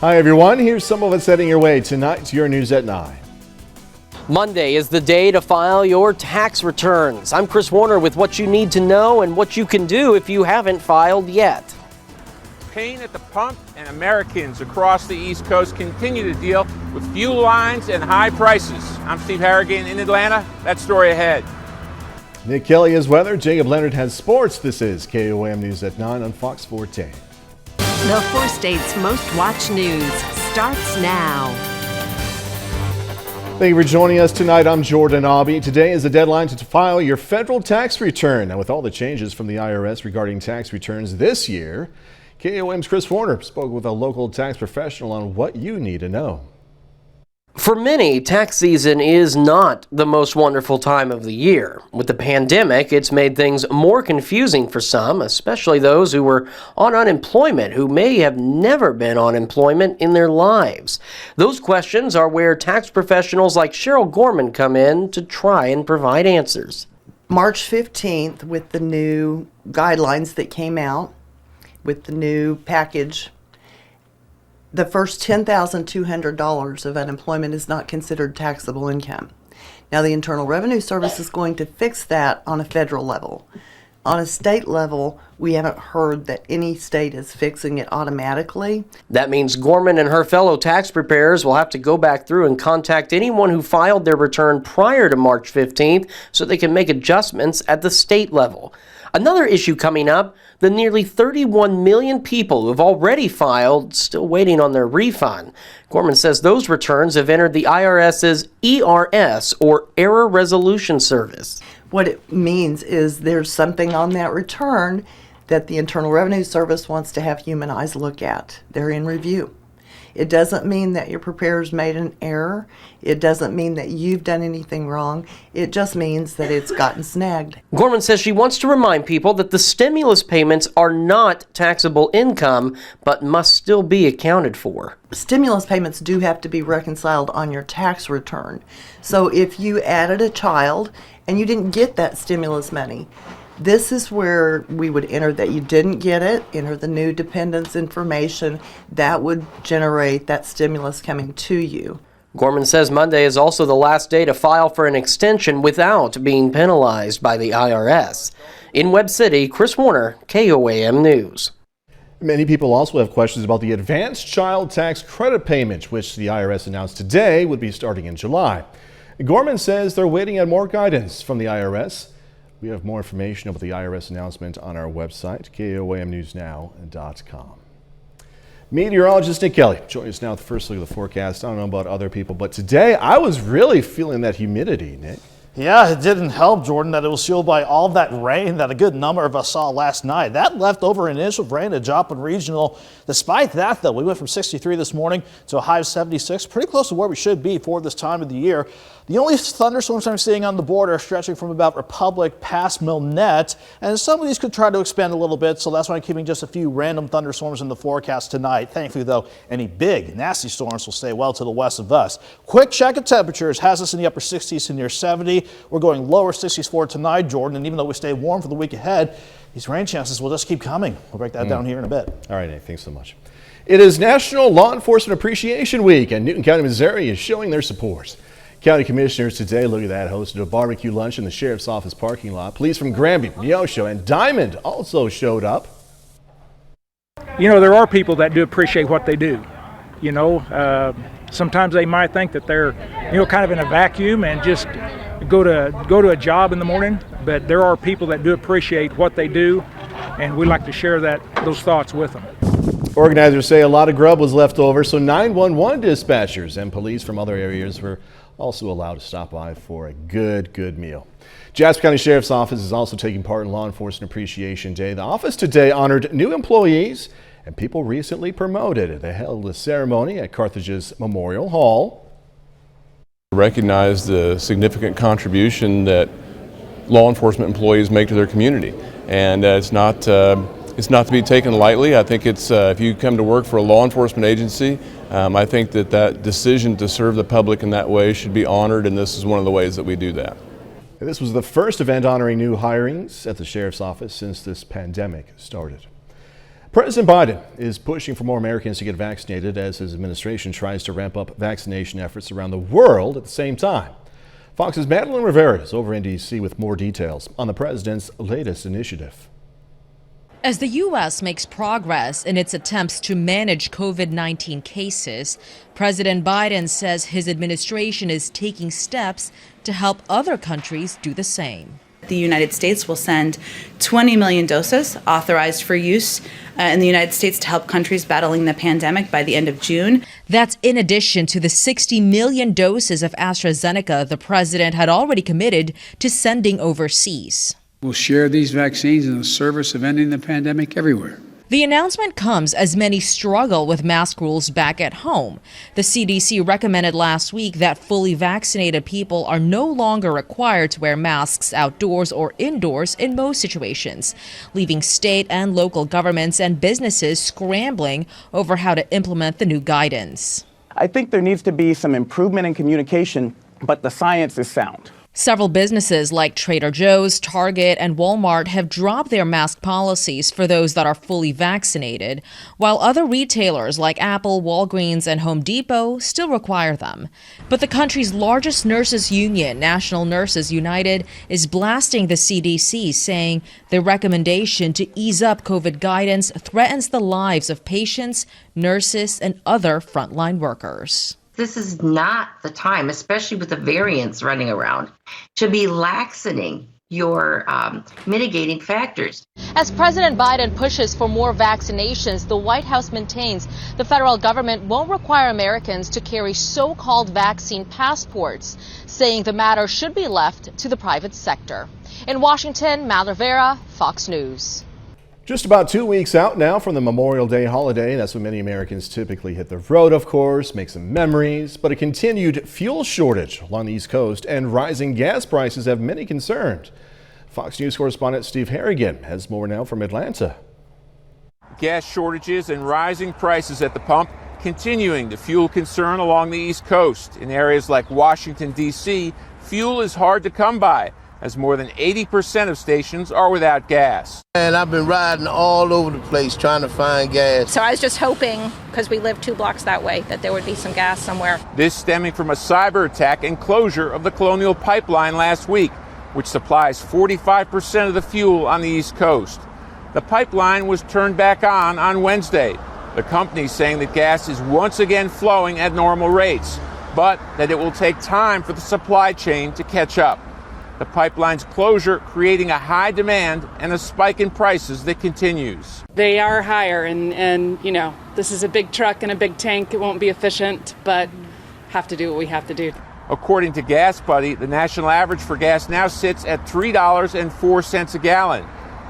Hi everyone, here's some of what's heading your way tonight to your News at 9. Monday is the day to file your tax returns. I'm Chris Warner with what you need to know and what you can do if you haven't filed yet. Pain at the pump, and Americans across the East Coast continue to deal with fuel lines and high prices. I'm Steve Harrigan in Atlanta. That story ahead. Nick Kelly has weather. Jacob Leonard has sports. This is KOAM News at 9 on Fox 14. The 4 states' most watched news starts now. Thank you for joining us tonight. I'm Jordan Aubie. Today is the deadline to file your federal tax return. Now, with all the changes from the IRS regarding tax returns this year, KOM's Chris Warner spoke with a local tax professional on what you need to know. For many, tax season is not the most wonderful time of the year. With the pandemic, it's made things more confusing for some, especially those who were on unemployment, who may have never been on unemployment in their lives. Those questions are where tax professionals like Cheryl Gorman come in to try and provide answers. March 15th, with the new guidelines that came out, with the new package, the first $10,200 of unemployment is not considered taxable income. Now, the Internal Revenue Service is going to fix that on a federal level. On a state level, we haven't heard that any state is fixing it automatically. That means Gorman and her fellow tax preparers will have to go back through and contact anyone who filed their return prior to March 15th so they can make adjustments at the state level. Another issue coming up, the nearly 31 million people who have already filed still waiting on their refund. Gorman says those returns have entered the IRS's ERS, or Error Resolution Service. What it means is there's something on that return that the Internal Revenue Service wants to have human eyes look at. They're in review. It doesn't mean that your preparer's made an error. It doesn't mean that you've done anything wrong. It just means that it's gotten snagged. Gorman says she wants to remind people that the stimulus payments are not taxable income, but must still be accounted for. Stimulus payments do have to be reconciled on your tax return. So if you added a child and you didn't get that stimulus money, this is where we would enter that you didn't get it, enter the new dependents information. That would generate that stimulus coming to you. Gorman says Monday is also the last day to file for an extension without being penalized by the IRS. In Webb City, Chris Warner, KOAM News. Many people also have questions about the advanced child tax credit payment, which the IRS announced today would be starting in July. Gorman says they're waiting on more guidance from the IRS. We have more information about the IRS announcement on our website, KOAMNewsNow.com. Meteorologist Nick Kelly joins us now with the first look at the forecast. I don't know about other people, but today I was really feeling that humidity, Nick. Yeah, it didn't help, Jordan, that it was fueled by all that rain that a good number of us saw last night. That left over an inch of rain at Joplin Regional. Despite that, though, we went from 63 this morning to a high of 76, pretty close to where we should be for this time of the year. The only thunderstorms I'm seeing on the border are stretching from about Republic past Milnette, and some of these could try to expand a little bit, so that's why I'm keeping just a few random thunderstorms in the forecast tonight. Thankfully, though, any big, nasty storms will stay well to the west of us. Quick check of temperatures has us in the upper 60s to near 70. We're going lower 60s for tonight, Jordan, and even though we stay warm for the week ahead, these rain chances will just keep coming. We'll break that down here in a bit. All right, Nick, thanks so much. It is National Law Enforcement Appreciation Week, and Newton County, Missouri is showing their support. County commissioners today, look at that, hosted a barbecue lunch in the sheriff's office parking lot. Police from Granby, Neosho, and Diamond also showed up. You know, there are people that do appreciate what they do. You know, sometimes they might think that they're, you know, kind of in a vacuum and just go to a job in the morning, but there are people that do appreciate what they do, and we like to share those thoughts with them. Organizers say a lot of grub was left over, so 911 dispatchers and police from other areas were also allowed to stop by for a good meal. Jasper County Sheriff's Office is also taking part in Law Enforcement Appreciation Day. The office today honored new employees and people recently promoted. They held a ceremony at Carthage's Memorial Hall. Recognize the significant contribution that law enforcement employees make to their community, and it's not to be taken lightly. I think it's if you come to work for a law enforcement agency, I think that decision to serve the public in that way should be honored, and this is one of the ways that we do that. This was the first event honoring new hirings at the Sheriff's Office since this pandemic started. President Biden is pushing for more Americans to get vaccinated as his administration tries to ramp up vaccination efforts around the world at the same time. Fox's Madeline Rivera is over in D.C. with more details on the president's latest initiative. As the U.S. makes progress in its attempts to manage COVID-19 cases, President Biden says his administration is taking steps to help other countries do the same. The United States will send 20 million doses authorized for use in the United States to help countries battling the pandemic by the end of June. That's in addition to the 60 million doses of AstraZeneca the president had already committed to sending overseas. We'll share these vaccines in the service of ending the pandemic everywhere. The announcement comes as many struggle with mask rules back at home. The CDC recommended last week that fully vaccinated people are no longer required to wear masks outdoors or indoors in most situations, leaving state and local governments and businesses scrambling over how to implement the new guidance. I think there needs to be some improvement in communication, but the science is sound. Several businesses like Trader Joe's, Target, and Walmart have dropped their mask policies for those that are fully vaccinated, while other retailers like Apple, Walgreens, and Home Depot still require them. But the country's largest nurses union, National Nurses United, is blasting the CDC, saying the recommendation to ease up COVID guidance threatens the lives of patients, nurses, and other frontline workers. This is not the time, especially with the variants running around, to be laxening your mitigating factors. As President Biden pushes for more vaccinations, the White House maintains the federal government won't require Americans to carry so-called vaccine passports, saying the matter should be left to the private sector. In Washington, Madeline Rivera, Fox News. Just about 2 weeks out now from the Memorial Day holiday. That's when many Americans typically hit the road, of course, make some memories. But a continued fuel shortage along the East Coast and rising gas prices have many concerned. Fox News correspondent Steve Harrigan has more now from Atlanta. Gas shortages and rising prices at the pump continuing to fuel concern along the East Coast. In areas like Washington, D.C., fuel is hard to come by, as more than 80% of stations are without gas. And I've been riding all over the place trying to find gas. So I was just hoping, because we live 2 blocks that way, that there would be some gas somewhere. This stemming from a cyber attack and closure of the Colonial Pipeline last week, which supplies 45% of the fuel on the East Coast. The pipeline was turned back on Wednesday. The company saying that gas is once again flowing at normal rates, but that it will take time for the supply chain to catch up. The pipeline's closure creating a high demand and a spike in prices that continues. They are higher and you know, this is a big truck and a big tank. It won't be efficient, but have to do what we have to do. According to Gas Buddy, the national average for gas now sits at $3.04 a gallon.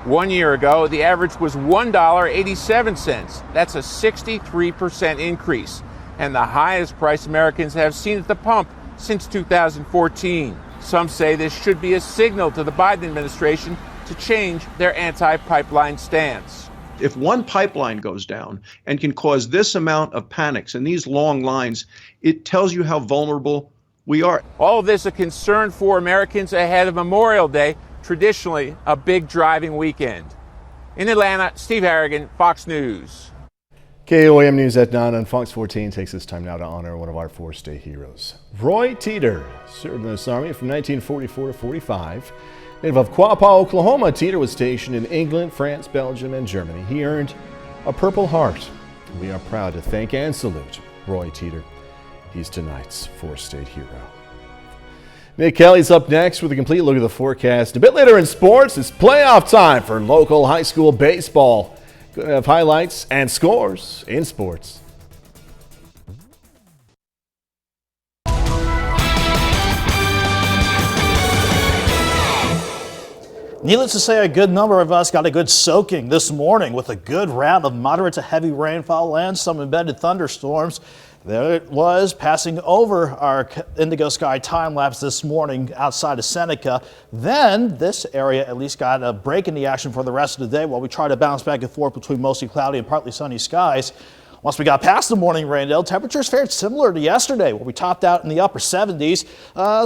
1 year ago, the average was $1.87. That's a 63% increase, and the highest price Americans have seen at the pump since 2014. Some say this should be a signal to the Biden administration to change their anti-pipeline stance. If one pipeline goes down and can cause this amount of panics and these long lines, it tells you how vulnerable we are. All of this a concern for Americans ahead of Memorial Day, traditionally a big driving weekend. In Atlanta, Steve Harrigan, Fox News. KOAM News at 9 on Fox 14 takes this time now to honor one of our 4 state heroes. Roy Teeter served in the U.S. Army from 1944 to 45. Native of Quapaw, Oklahoma, Teeter was stationed in England, France, Belgium, and Germany. He earned a Purple Heart. We are proud to thank and salute Roy Teeter. He's tonight's 4 state hero. Nick Kelly's up next with a complete look at the forecast. A bit later in sports, it's playoff time for local high school baseball. Going to have highlights and scores in sports. Needless to say, a good number of us got a good soaking this morning with a good round of moderate to heavy rainfall and some embedded thunderstorms. There it was, passing over our indigo sky time lapse this morning outside of Seneca. Then this area at least got a break in the action for the rest of the day while we try to bounce back and forth between mostly cloudy and partly sunny skies. Once we got past the morning rain, though, temperatures fared similar to yesterday, where we topped out in the upper 70s.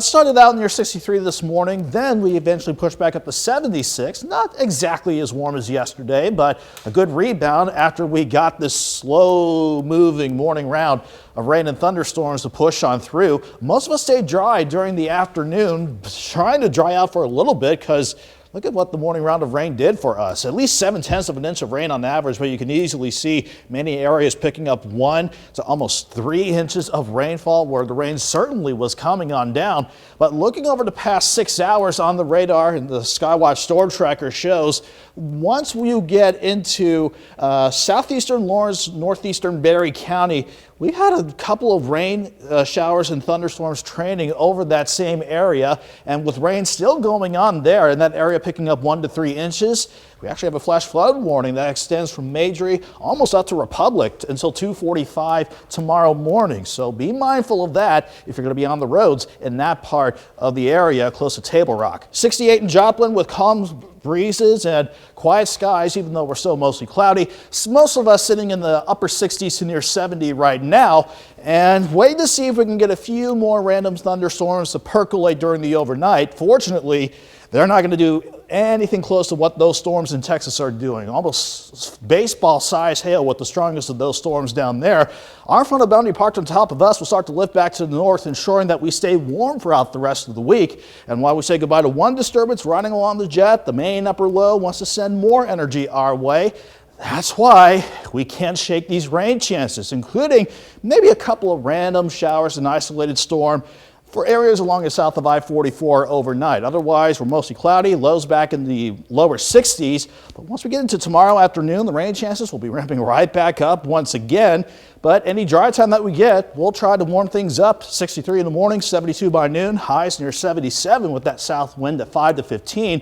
Started out near 63 this morning, then we eventually pushed back up to 76. Not exactly as warm as yesterday, but a good rebound after we got this slow-moving morning round of rain and thunderstorms to push on through. Most of us stayed dry during the afternoon, trying to dry out for a little bit because look at what the morning round of rain did for us. At least 0.7 of an inch of rain on average, but you can easily see many areas picking up 1 to almost 3 inches of rainfall, where the rain certainly was coming on down. But looking over the past 6 hours on the radar, and the Skywatch Storm Tracker shows, once you get into southeastern Lawrence, northeastern Berry County, we had a couple of rain showers and thunderstorms training over that same area, and with rain still going on there in that area picking up 1 to 3 inches, we actually have a flash flood warning that extends from Majory almost up to Republic until 2:45 tomorrow morning. So be mindful of that if you're going to be on the roads in that part of the area close to Table Rock. 68 in Joplin with calm breezes and quiet skies, even though we're still mostly cloudy. Most of us sitting in the upper 60s to near 70 right now, and waiting to see if we can get a few more random thunderstorms to percolate during the overnight. Fortunately, they're not going to do anything close to what those storms in Texas are doing. Almost baseball-sized hail with the strongest of those storms down there. Our front of boundary parked on top of us will start to lift back to the north, ensuring that we stay warm throughout the rest of the week. And while we say goodbye to one disturbance riding along the jet, the main upper low wants to send more energy our way. That's why we can't shake these rain chances, including maybe a couple of random showers and isolated storm for areas along the south of I-44 overnight. Otherwise, we're mostly cloudy, lows back in the lower 60s. But once we get into tomorrow afternoon, the rain chances will be ramping right back up once again. But any dry time that we get, we'll try to warm things up. 63 in the morning, 72 by noon, highs near 77 with that south wind at 5 to 15.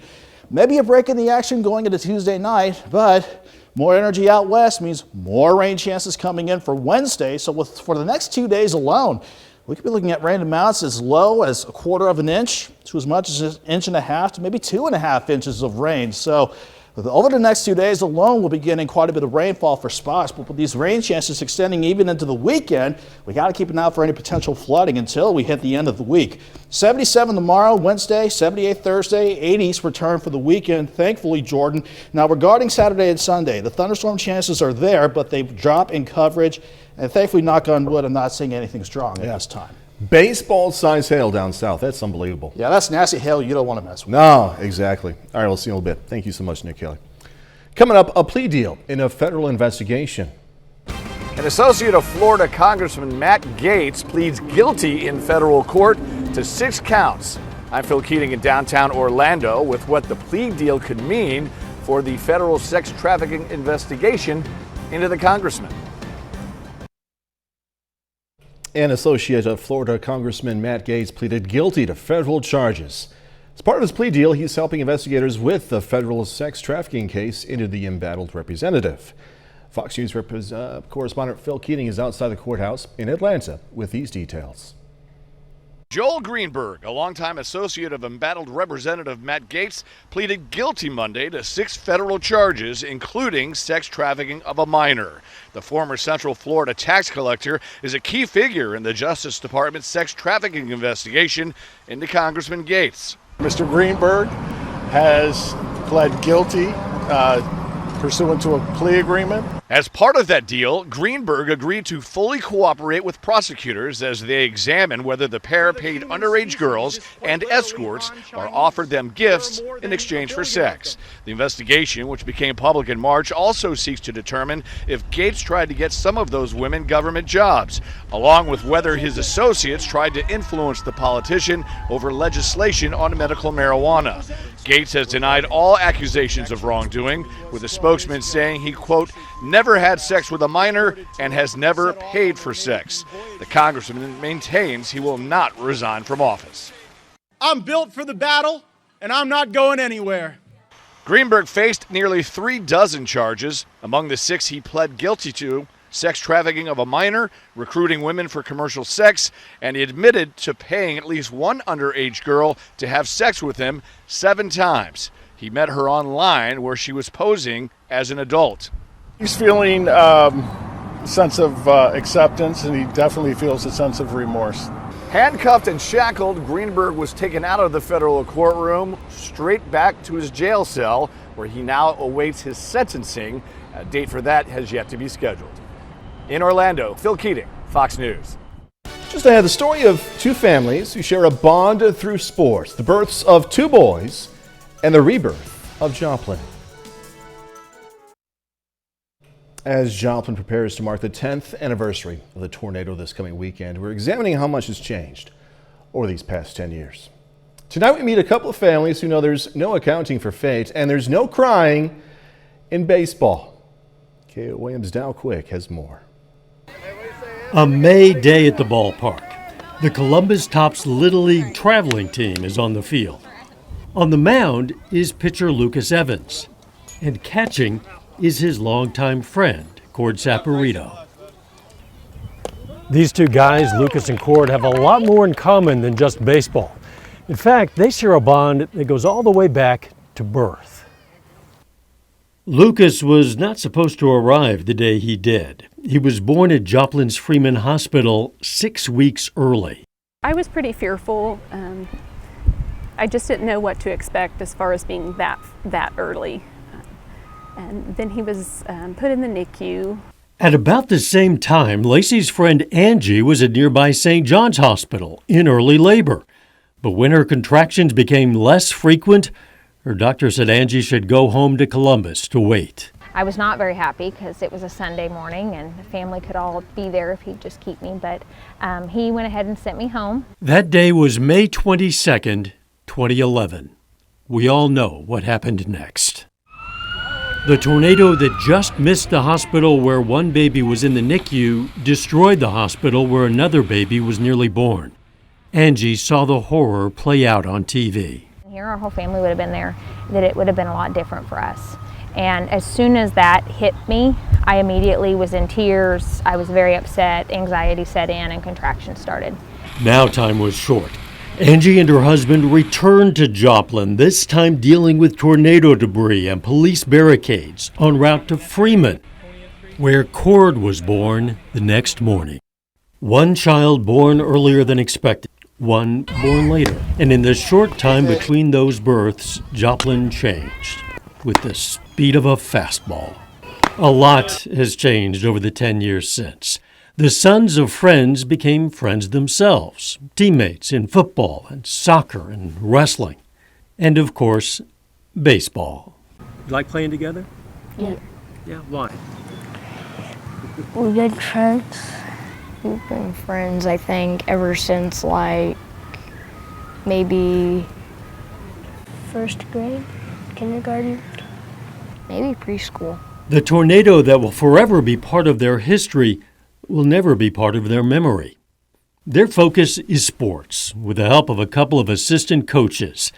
Maybe a break in the action going into Tuesday night, but more energy out west means more rain chances coming in for Wednesday. So for the next 2 days alone, we could be looking at rain amounts as low as 1/4 of an inch to as much as 1.5 inches to maybe 2.5 inches of rain. So over the next 2 days alone, we'll be getting quite a bit of rainfall for spots. But with these rain chances extending even into the weekend, we got to keep an eye out for any potential flooding until we hit the end of the week. 77 tomorrow, Wednesday, 78 Thursday, 80s return for the weekend, thankfully, Jordan. Now, regarding Saturday and Sunday, the thunderstorm chances are there, but they drop in coverage. And thankfully, knock on wood, I'm not seeing anything strong at this time. Baseball-sized hail down south. That's unbelievable. Yeah, that's nasty hail you don't want to mess with. No, exactly. All right, we'll see you in a little bit. Thank you so much, Nick Kelly. Coming up, a plea deal in a federal investigation. An associate of Florida Congressman Matt Gaetz pleads guilty in federal court to 6 counts. I'm Phil Keating in downtown Orlando with what the plea deal could mean for the federal sex trafficking investigation into the congressman. An associate of Florida Congressman Matt Gaetz pleaded guilty to federal charges. As part of his plea deal, he's helping investigators with the federal sex trafficking case into the embattled representative. Fox News correspondent Phil Keating is outside the courthouse in Atlanta with these details. Joel Greenberg, a longtime associate of embattled Representative Matt Gaetz, pleaded guilty Monday to 6 federal charges, including sex trafficking of a minor. The former Central Florida tax collector is a key figure in the Justice Department's sex trafficking investigation into Congressman Gaetz. Mr. Greenberg has pled guilty pursuant to a plea agreement. As part of that deal, Greenberg agreed to fully cooperate with prosecutors as they examine whether the pair paid underage girls and escorts or offered them gifts in exchange for sex. The investigation, which became public in March, also seeks to determine if Gaetz tried to get some of those women government jobs, along with whether his associates tried to influence the politician over legislation on medical marijuana. Gaetz has denied all accusations of wrongdoing, with a spokesman saying he, quote, never had sex with a minor and has never paid for sex. The congressman maintains he will not resign from office. I'm built for the battle, and I'm not going anywhere. Greenberg faced nearly 3 dozen charges. Among the 6 he pled guilty to: sex trafficking of a minor, recruiting women for commercial sex, and he admitted to paying at least one underage girl to have sex with him 7 times. He met her online where she was posing as an adult. He's feeling sense of acceptance, and he definitely feels a sense of remorse. Handcuffed and shackled, Greenberg was taken out of the federal courtroom, straight back to his jail cell, where he now awaits his sentencing. A date for that has yet to be scheduled. In Orlando, Phil Keating, Fox News. Just ahead, the story of two families who share a bond through sports, the births of two boys and the rebirth of Joplin. As Joplin prepares to mark the 10th anniversary of the tornado this coming weekend, we're examining how much has changed over these past 10 years. Tonight we meet a couple of families who know there's no accounting for fate and there's no crying in baseball. KOAM's Dow Quick has more. A May day at the ballpark. The Columbus Tops Little League traveling team is on the field. On the mound is pitcher Lucas Evans, and catching is his longtime friend, Cord Saporito. These two guys, Lucas and Cord, have a lot more in common than just baseball. In fact, they share a bond that goes all the way back to birth. Lucas was not supposed to arrive the day he did. He was born at Joplin's Freeman Hospital 6 weeks early. I was pretty fearful. I just didn't know what to expect as far as being that early. And then he was put in the NICU. At about the same time, Lacey's friend Angie was at nearby St. John's Hospital in early labor. But when her contractions became less frequent, her doctor said Angie should go home to Columbus to wait. I was not very happy because it was a Sunday morning and the family could all be there if he'd just keep me, but he went ahead and sent me home. That day was May 22nd, 2011. We all know what happened next. The tornado that just missed the hospital where one baby was in the NICU destroyed the hospital where another baby was nearly born. Angie saw the horror play out on TV. Here our whole family would have been there, that it would have been a lot different for us. And as soon as that hit me, I immediately was in tears. I was very upset, anxiety set in, and contractions started. Now time was short. Angie and her husband returned to Joplin, this time dealing with tornado debris and police barricades en route to Freeman, where Cord was born the next morning. One child born earlier than expected, one born later. And in the short time between those births, Joplin changed with the speed of a fastball. A lot has changed over the 10 years since. The sons of friends became friends themselves, teammates in football and soccer and wrestling, and of course, baseball. You like playing together? Yeah. Yeah, why? We're good friends. We've been friends, I think, ever since like maybe first grade, kindergarten, maybe preschool. The tornado that will forever be part of their history will never be part of their memory. Their focus is sports, with the help of a couple of assistant coaches,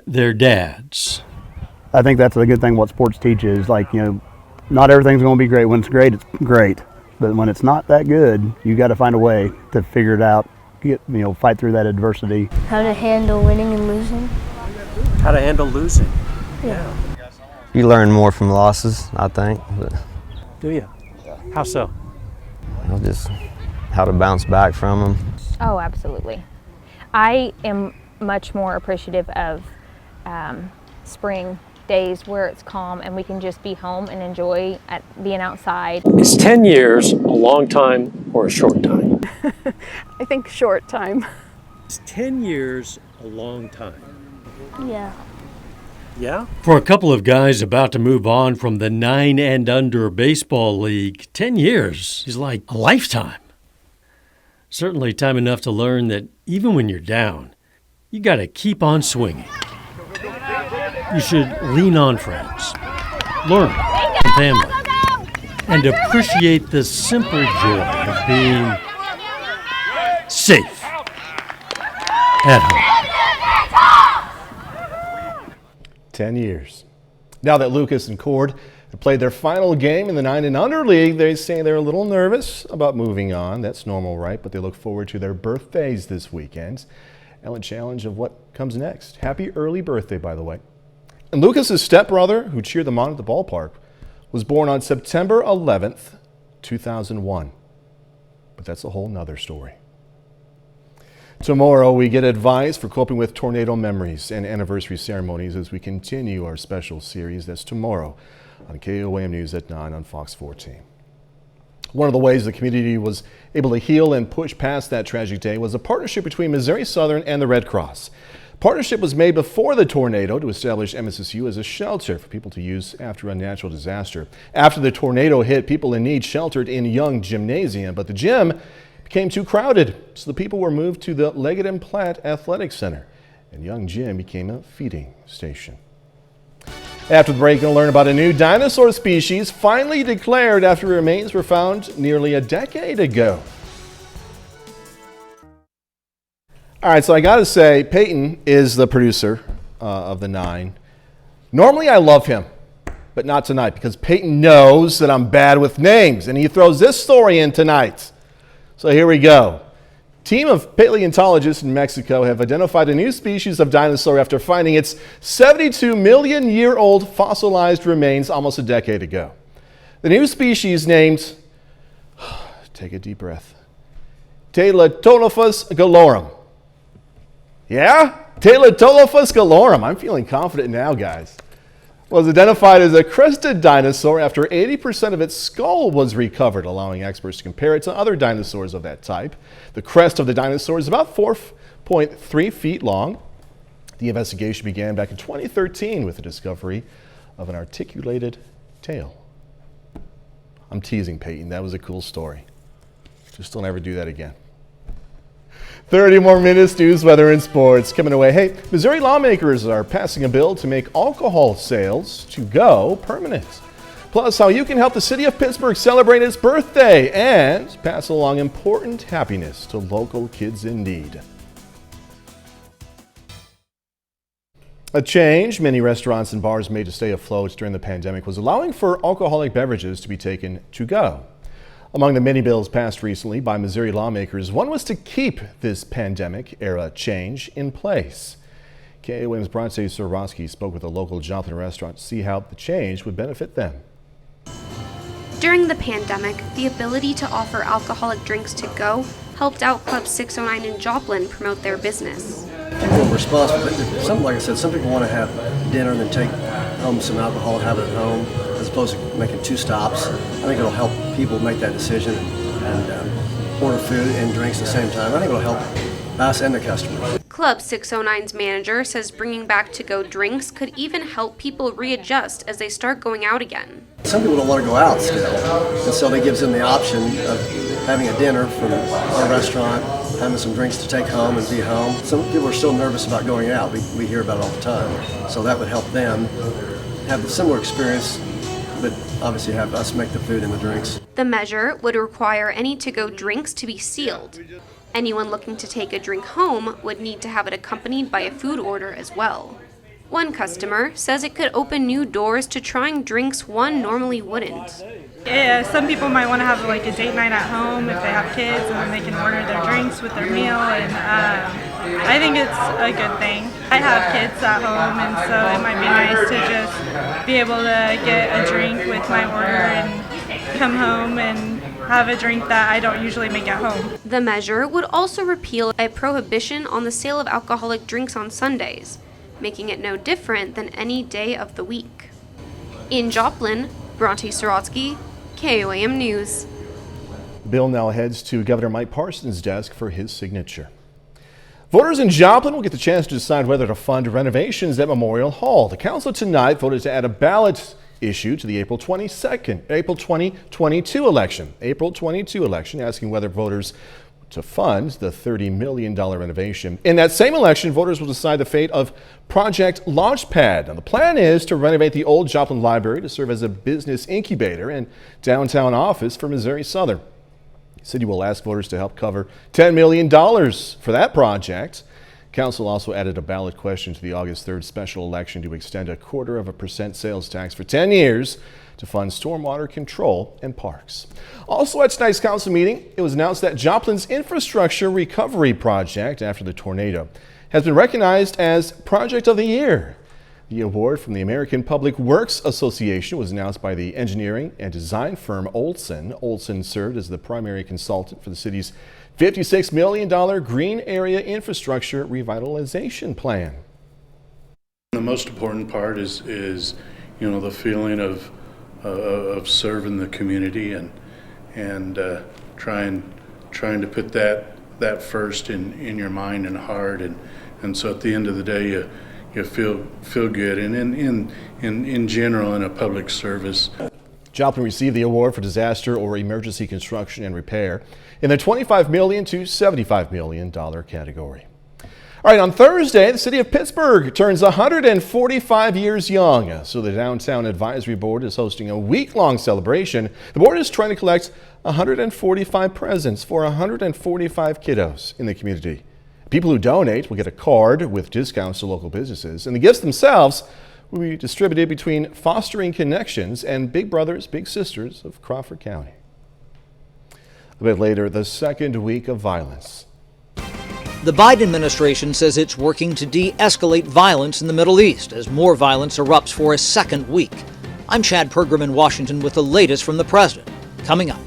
their dads. I think that's a good thing what sports teaches. Like, not everything's going to be great. When it's great, it's great. But when it's not that good, you got to find a way to figure it out, fight through that adversity. How to handle winning and losing. How to handle losing. Yeah. You learn more from losses, I think. But Do you? How so? just how to bounce back from them. Oh, absolutely. I am much more appreciative of spring days where it's calm and we can just be home and enjoy being outside. Is 10 years a long time or a short time? I think short time. Is 10 years a long time? Yeah. Yeah? For a couple of guys about to move on from the 9 and under baseball league, 10 years is like a lifetime. Certainly time enough to learn that even when you're down, you got to keep on swinging. You should lean on friends, learn from family, and appreciate the simple joy of being safe at home. 10 years. Now that Lucas and Cord have played their final game in the 9 and under league, they say they're a little nervous about moving on. That's normal, right? But they look forward to their birthdays this weekend and a challenge of what comes next. Happy early birthday, by the way. And Lucas's stepbrother, who cheered them on at the ballpark, was born on September 11th, 2001. But that's a whole nother story. Tomorrow, we get advice for coping with tornado memories and anniversary ceremonies as we continue our special series. That's tomorrow on KOAM News at 9 on Fox 14. One of the ways the community was able to heal and push past that tragic day was a partnership between Missouri Southern and the Red Cross. Partnership was made before the tornado to establish MSSU as a shelter for people to use after a natural disaster. After the tornado hit, people in need sheltered in Young Gymnasium, but the gym became too crowded, so the people were moved to the Leggett and Platt Athletic Center, and Young Gym became a feeding station. After the break, you'll learn about a new dinosaur species finally declared after remains were found nearly a decade ago. All right, so I gotta say, Peyton is the producer of the 9. Normally I love him, but not tonight, because Peyton knows that I'm bad with names, and he throws this story in tonight. So here we go. Team of paleontologists in Mexico have identified a new species of dinosaur after finding its 72-million-year-old fossilized remains almost a decade ago. The new species named, take a deep breath, Talatolophus gallorum. Yeah? Talatolophus gallorum. I'm feeling confident now, guys. Was identified as a crested dinosaur after 80% of its skull was recovered, allowing experts to compare it to other dinosaurs of that type. The crest of the dinosaur is about 4.3 feet long. The investigation began back in 2013 with the discovery of an articulated tail. I'm teasing, Peyton. That was a cool story. Just don't ever do that again. 30 more minutes, news, weather, and sports coming away. Hey, Missouri lawmakers are passing a bill to make alcohol sales to go permanent. Plus, how you can help the city of Pittsburgh celebrate its birthday and pass along important happiness to local kids in need. A change many restaurants and bars made to stay afloat during the pandemic was allowing for alcoholic beverages to be taken to go. Among the many bills passed recently by Missouri lawmakers, one was to keep this pandemic-era change in place. KOAM's Bronte Sorosky spoke with a local Joplin restaurant to see how the change would benefit them. During the pandemic, the ability to offer alcoholic drinks to go helped out Club 609 in Joplin promote their business. People are responsible, but some, like I said, some people want to have dinner and then take home some alcohol and have it at home, as opposed to making 2 stops. I think it'll help people make that decision and order food and drinks at the same time. I think it'll help us and the customers. Club 609's manager says bringing back to-go drinks could even help people readjust as they start going out again. Some people don't want to go out still, and so it gives them the option of having a dinner from our restaurant, having some drinks to take home and be home. Some people are still nervous about going out. We hear about it all the time. So that would help them have a similar experience, but obviously have us make the food and the drinks. The measure would require any to-go drinks to be sealed. Anyone looking to take a drink home would need to have it accompanied by a food order as well. One customer says it could open new doors to trying drinks one normally wouldn't. Yeah, some people might want to have like a date night at home if they have kids, and then they can order their drinks with their meal, and I think it's a good thing. I have kids at home, and so it might be nice to just be able to get a drink with my order and come home and have a drink that I don't usually make at home. The measure would also repeal a prohibition on the sale of alcoholic drinks on Sundays, making it no different than any day of the week. In Joplin, Bronte Sorotsky, KOAM News. The bill now heads to Governor Mike Parsons' desk for his signature. Voters in Joplin will get the chance to decide whether to fund renovations at Memorial Hall. The council tonight voted to add a ballot issue to the April 2022 election, asking whether voters to fund the $30 million renovation. In that same election, voters will decide the fate of Project Launchpad. Now, the plan is to renovate the old Joplin Library to serve as a business incubator and downtown office for Missouri Southern. The city will ask voters to help cover $10 million for that project. Council also added a ballot question to the August 3rd special election to extend 0.25% sales tax for 10 years to fund stormwater control and parks. Also at tonight's council meeting, it was announced that Joplin's infrastructure recovery project after the tornado has been recognized as Project of the Year. The award from the American Public Works Association was announced by the engineering and design firm Olson. Olson served as the primary consultant for the city's $56 million Green Area Infrastructure Revitalization Plan. The most important part is the feeling of serving the community and trying to put that first in your mind and heart, and so at the end of the day you feel good, and in general in a public service. Joplin received the award for disaster or emergency construction and repair in the $25 million to $75 million category. All right, on Thursday, the city of Pittsburgh turns 145 years young. So the Downtown Advisory Board is hosting a week-long celebration. The board is trying to collect 145 presents for 145 kiddos in the community. People who donate will get a card with discounts to local businesses, and the gifts themselves will be distributed between Fostering Connections and Big Brothers Big Sisters of Crawford County. A bit later, the second week of violence. The Biden administration says it's working to de-escalate violence in the Middle East as more violence erupts for a second week. I'm Chad Pergram in Washington with the latest from the president. Coming up.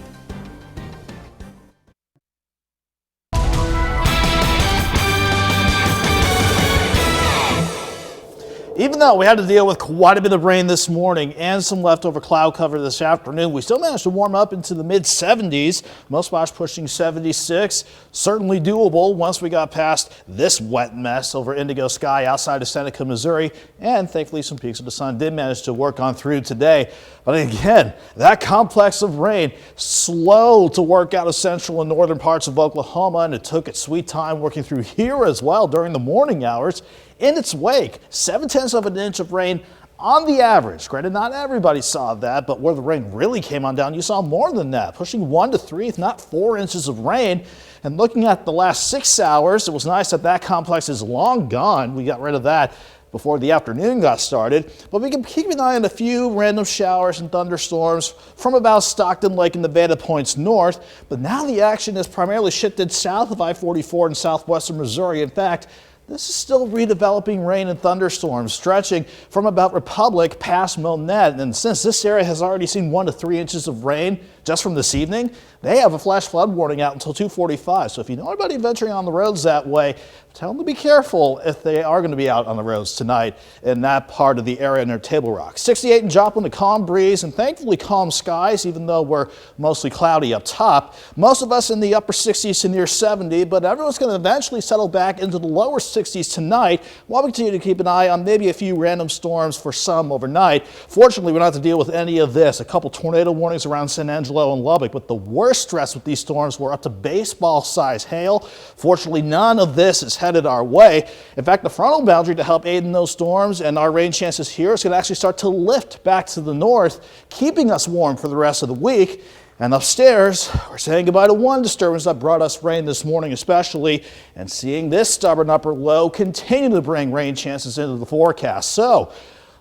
Even though we had to deal with quite a bit of rain this morning and some leftover cloud cover this afternoon, we still managed to warm up into the mid-70s. Most spots pushing 76. Certainly doable once we got past this wet mess over indigo sky outside of Seneca, Missouri. And thankfully some peaks of the sun did manage to work on through today. But again, that complex of rain, slow to work out of central and northern parts of Oklahoma, and it took its sweet time working through here as well during the morning hours. In its wake, 7/10 of an inch of rain on the average. Granted, not everybody saw that, but where the rain really came on down, you saw more than that, pushing 1 to 3, if not 4 inches of rain. And looking at the last 6 hours, it was nice that that complex is long gone. We got rid of that before the afternoon got started, but we can keep an eye on a few random showers and thunderstorms from about Stockton Lake and Nevada points north. But now the action is primarily shifted south of I-44 in southwestern Missouri. In fact, this is still redeveloping rain and thunderstorms stretching from about Republic past Monette. And since this area has already seen 1 to 3 inches of rain just from this evening, they have a flash flood warning out until 2:45. So if you know anybody venturing on the roads that way, tell them to be careful if they are going to be out on the roads tonight in that part of the area near Table Rock. 68 in Joplin, a calm breeze and thankfully calm skies, even though we're mostly cloudy up top. Most of us in the upper 60s to near 70, but everyone's going to eventually settle back into the lower 60s tonight, while we continue to keep an eye on maybe a few random storms for some overnight. Fortunately, we don't have to deal with any of this. A couple tornado warnings around San Angelo and Lubbock, but the worst stress with these storms were up to baseball-size hail. Fortunately, none of this is headed our way. In fact, the frontal boundary to help aid in those storms and our rain chances here is going to actually start to lift back to the north, keeping us warm for the rest of the week. And upstairs, we're saying goodbye to one disturbance that brought us rain this morning especially, and seeing this stubborn upper low continue to bring rain chances into the forecast. So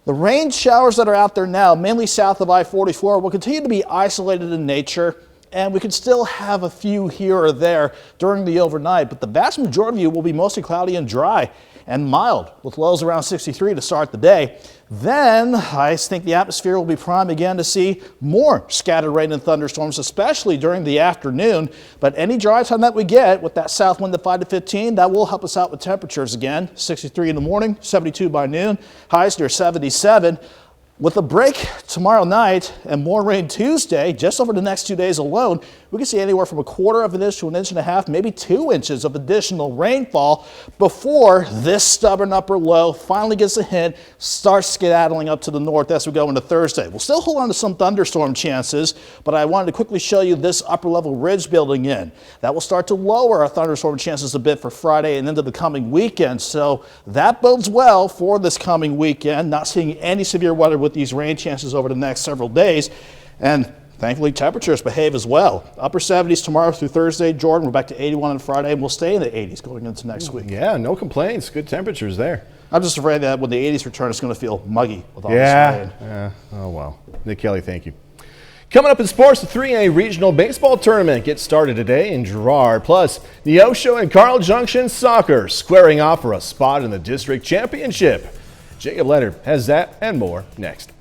the rain showers that are out there now, mainly south of I-44, will continue to be isolated in nature, and we could still have a few here or there during the overnight, but the vast majority of you will be mostly cloudy and dry and mild, with lows around 63 to start the day. Then I think the atmosphere will be prime again to see more scattered rain and thunderstorms, especially during the afternoon. But any dry time that we get with that south wind at 5 to 15, that will help us out with temperatures again. 63 in the morning, 72 by noon, highs near 77. With a break tomorrow night and more rain Tuesday, just over the next 2 days alone, we can see anywhere from 1/4 of an inch to 1.5 inches, maybe 2 inches of additional rainfall before this stubborn upper low finally gets a hint, starts skedaddling up to the north as we go into Thursday. We'll still hold on to some thunderstorm chances, but I wanted to quickly show you this upper level ridge building in. That will start to lower our thunderstorm chances a bit for Friday and into the coming weekend. So that bodes well for this coming weekend. Not seeing any severe weather with these rain chances over the next several days, and thankfully temperatures behave as well. Upper 70s tomorrow through Thursday. Jordan, we're back to 81 on Friday, and we'll stay in the 80s going into next week. Yeah, no complaints. Good temperatures there. I'm just afraid that when the 80s return, it's going to feel muggy with all this rain. Yeah. Oh well. Nick Kelly, thank you. Coming up in sports, the 3A Regional Baseball Tournament gets started today in Girard. Plus, Neosho and Carl Junction Soccer squaring off for a spot in the district championship. Jacob Leonard has that and more next.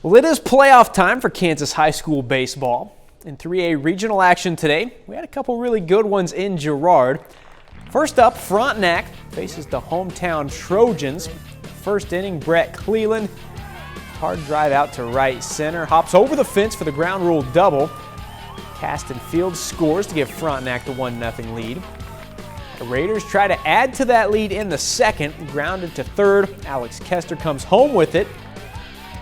Well, it is playoff time for Kansas high school baseball. In 3A regional action today, we had a couple really good ones in Girard. First up, Frontenac faces the hometown Trojans. First inning, Brett Cleland, hard drive out to right center, hops over the fence for the ground rule double. Caston Fields scores to give Frontenac the 1-0 lead. The Raiders try to add to that lead in the second, grounded to third. Alex Kester comes home with it.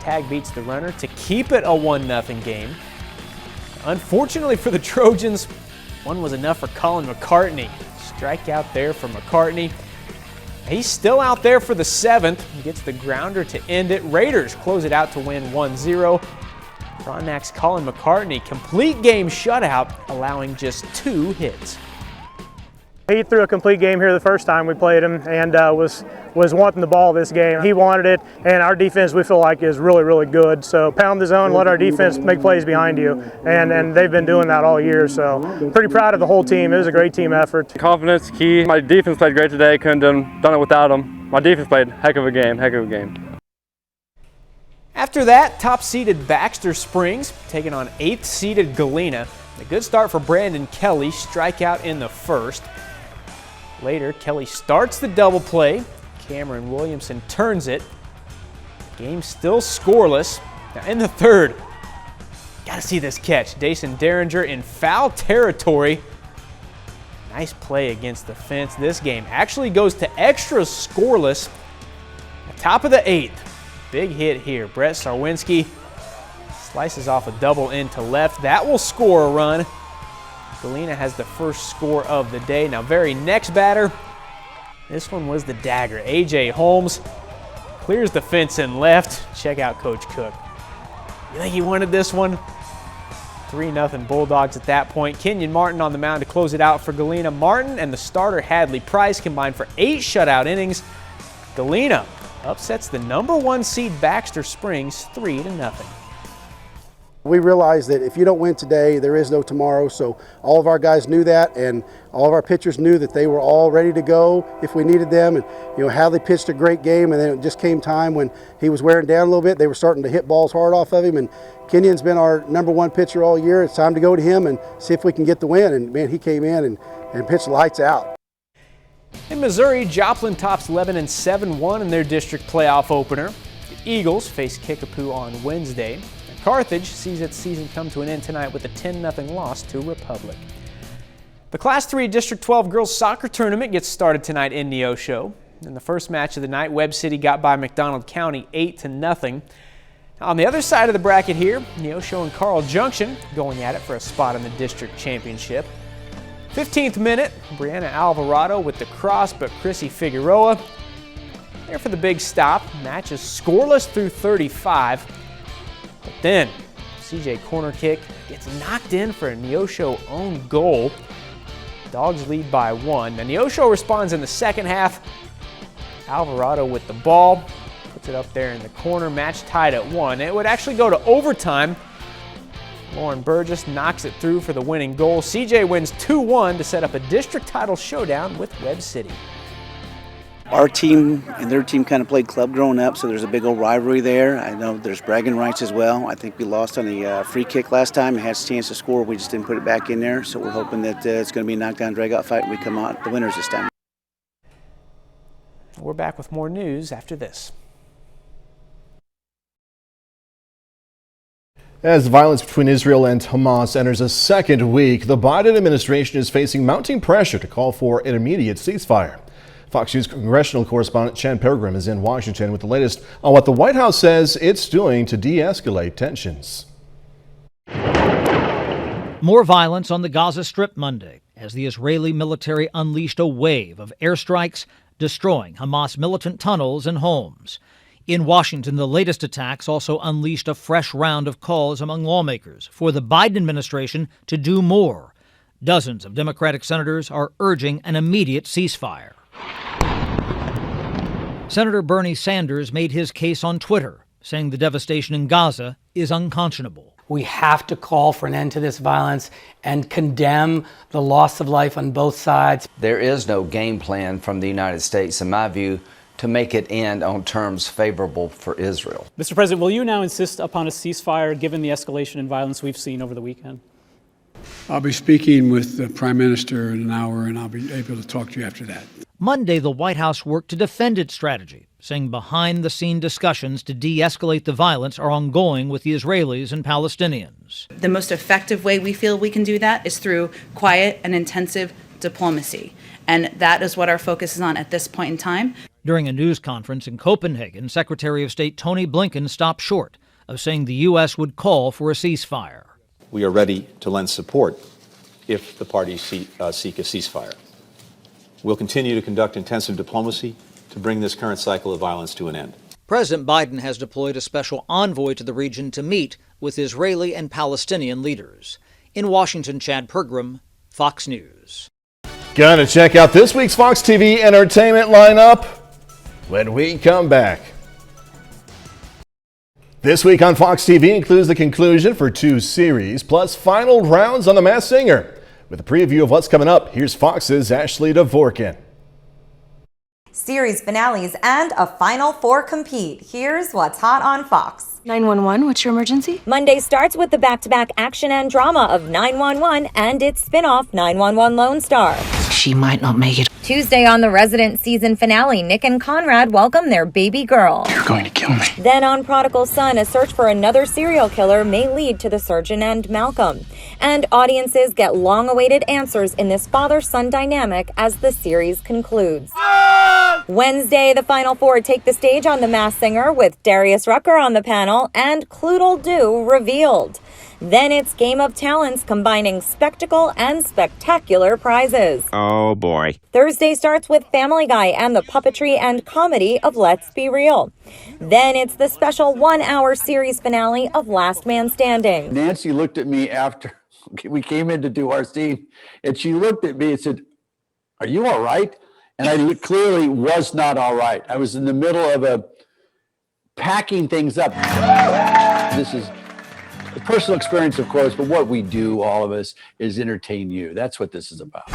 Tag beats the runner to keep it a 1-0 game. Unfortunately for the Trojans, one was enough for Colin McCartney. Strikeout there for McCartney. He's still out there for the seventh. He gets the grounder to end it. Raiders close it out to win 1-0. Frontenac's Colin McCartney, complete game shutout, allowing just 2 hits. He threw a complete game here the first time we played him and was wanting the ball this game. He wanted it, and our defense we feel like is really, really good. So pound the zone, let our defense make plays behind you, and they've been doing that all year. So pretty proud of the whole team. It was a great team effort. Confidence key. My defense played great today. Couldn't have done it without them. My defense played heck of a game. After that, top-seeded Baxter Springs taking on 8th-seeded Galena. A good start for Brandon Kelly, strikeout in the first. Later, Kelly starts the double play. Cameron Williamson turns it. Game still scoreless. Now in the third, gotta see this catch. Dason Derringer in foul territory. Nice play against the fence. This game actually goes to extras scoreless. At top of the 8th, big hit here. Brett Sarwinski slices off a double into left. That will score a run. Galena has the first score of the day. Now, very next batter, this one was the dagger. A.J. Holmes clears the fence in left. Check out Coach Cook. You think he wanted this one? 3-0 Bulldogs at that point. Kenyon Martin on the mound to close it out for Galena. Martin and the starter Hadley Price combined for 8 shutout innings. Galena upsets the #1 seed Baxter Springs 3-0. We realize that if you don't win today, there is no tomorrow, so all of our guys knew that, and all of our pitchers knew that they were all ready to go if we needed them. And Hadley pitched a great game, and then it just came time when he was wearing down a little bit. They were starting to hit balls hard off of him, and Kenyon's been our #1 pitcher all year. It's time to go to him and see if we can get the win. And man, he came in and pitched lights out. In Missouri, Joplin tops Lebanon 7-1 in their district playoff opener. The Eagles face Kickapoo on Wednesday. Carthage sees its season come to an end tonight with a 10-0 loss to Republic. The Class 3 District 12 girls soccer tournament gets started tonight in Neosho. In the first match of the night, Webb City got by McDonald County 8-0. On the other side of the bracket here, Neosho and Carl Junction going at it for a spot in the district championship. 15th minute, Brianna Alvarado with the cross, but Chrissy Figueroa there for the big stop. Match is scoreless through 35. But then, CJ corner kick gets knocked in for a Neosho own goal. Dogs lead by 1. Now Neosho responds in the second half. Alvarado with the ball, puts it up there in the corner, match tied at 1. It would actually go to overtime. Lauren Burgess knocks it through for the winning goal. CJ wins 2-1 to set up a district title showdown with Webb City. Our team and their team kind of played club growing up, so there's a big old rivalry there. I know there's bragging rights as well. I think we lost on the free kick last time and had a chance to score. We just didn't put it back in there, so we're hoping that it's going to be a knockdown, drag-out fight and we come out the winners this time. We're back with more news after this. As the violence between Israel and Hamas enters a second week, the Biden administration is facing mounting pressure to call for an immediate ceasefire. Fox News congressional correspondent Chad Pergram is in Washington with the latest on what the White House says it's doing to de-escalate tensions. More violence on the Gaza Strip Monday as the Israeli military unleashed a wave of airstrikes, destroying Hamas militant tunnels and homes. In Washington, the latest attacks also unleashed a fresh round of calls among lawmakers for the Biden administration to do more. Dozens of Democratic senators are urging an immediate ceasefire. Senator Bernie Sanders made his case on Twitter, saying the devastation in Gaza is unconscionable. We have to call for an end to this violence and condemn the loss of life on both sides. There is no game plan from the United States, in my view, to make it end on terms favorable for Israel. Mr. President, will you now insist upon a ceasefire given the escalation in violence we've seen over the weekend? I'll be speaking with the Prime Minister in an hour, and I'll be able to talk to you after that. Monday, the White House worked to defend its strategy, saying behind-the-scene discussions to de-escalate the violence are ongoing with the Israelis and Palestinians. The most effective way we feel we can do that is through quiet and intensive diplomacy. And that is what our focus is on at this point in time. During a news conference in Copenhagen, Secretary of State Tony Blinken stopped short of saying the U.S. would call for a ceasefire. We are ready to lend support if the parties seek a ceasefire. We'll continue to conduct intensive diplomacy to bring this current cycle of violence to an end. President Biden has deployed a special envoy to the region to meet with Israeli and Palestinian leaders. In Washington, Chad Pergram, Fox News. Gonna check out this week's Fox TV entertainment lineup when we come back. This week on Fox TV includes the conclusion for 2 series, plus final rounds on The Masked Singer. With a preview of what's coming up, here's Fox's Ashley Dvorkin. Series finales and a Final Four compete. Here's what's hot on Fox. 911, what's your emergency? Monday starts with the back-to-back action and drama of 911 and its spin-off 911 Lone Star. She might not make it. Tuesday on the Resident season finale, Nick and Conrad welcome their baby girl. You're going to kill me. Then on Prodigal Son, a search for another serial killer may lead to the surgeon and Malcolm. And audiences get long-awaited answers in this father-son dynamic as the series concludes. Wednesday, the Final Four take the stage on The Masked Singer with Darius Rucker on the panel and Cloodle-Doo revealed. Then it's Game of Talents combining spectacle and spectacular prizes. Oh boy. Thursday starts with Family Guy and the puppetry and comedy of Let's Be Real. Then it's the special 1-hour series finale of Last Man Standing. Nancy looked at me after we came in to do our scene, and she looked at me and said, "Are you all right?" And I clearly was not all right. I was in the middle of packing things up. This is a personal experience, of course, but what we do, all of us, is entertain you. That's what this is about.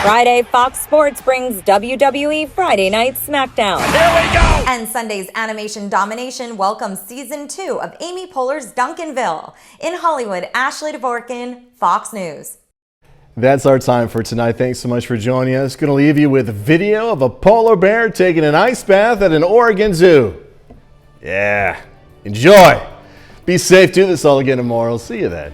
Friday, Fox Sports brings WWE Friday Night SmackDown. Here we go! And Sunday's Animation Domination welcomes Season 2 of Amy Poehler's Duncanville. In Hollywood, Ashley Dvorkin, Fox News. That's our time for tonight. Thanks so much for joining us. Going to leave you with a video of a polar bear taking an ice bath at an Oregon zoo. Yeah, enjoy. Be safe. Do this all again tomorrow. See you then.